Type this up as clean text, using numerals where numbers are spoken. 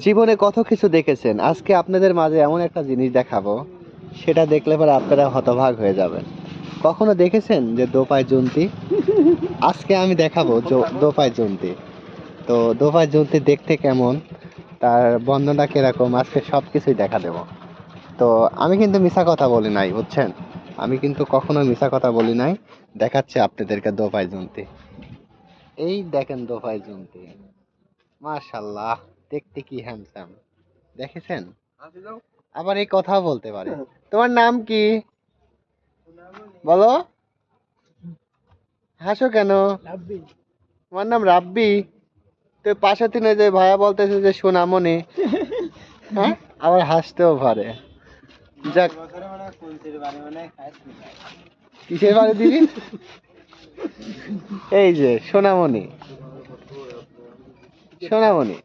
জীবনে কত কিছু দেখেছেন, আজকে আপনাদের মাঝে এমন একটা জিনিস দেখাবো, সেটা দেখলে পরে আপনারা হতবাক হয়ে যাবেন। কখনো দেখেছেন যে দোপায় জন্তি? আজকে আমি দেখাবো দোপায় জন্তি। তো দোপায় জন্তি দেখতে কেমন, তার বর্ণনা কিরকম, আজকে সবকিছুই দেখা দেবো। তো আমি কিন্তু মিছা কথা বলি নাই, বুঝছেন? আমি কিন্তু কখনো মিছা কথা বলি নাই। দেখাচ্ছে আপনাদেরকে দোপায় জন্তি। এই দেখেন দোপায় জন্তি, মাশাল্লাহ, দেখতে কি হ্যান্ডসাম, দেখেছেন? আবার এই কথাও বলতে পারে। তোমার নাম কি বলো? হাসো কেন? তোমার নাম রাব্বি? তো পাশে তিনে যে ভাইয়া বলতেছে যে সোনামণি, হ্যাঁ, আবার হাসতেও পারে। যাক, কিসের বাড়ি দিবি? এই যে সোনামণি, সোনামণি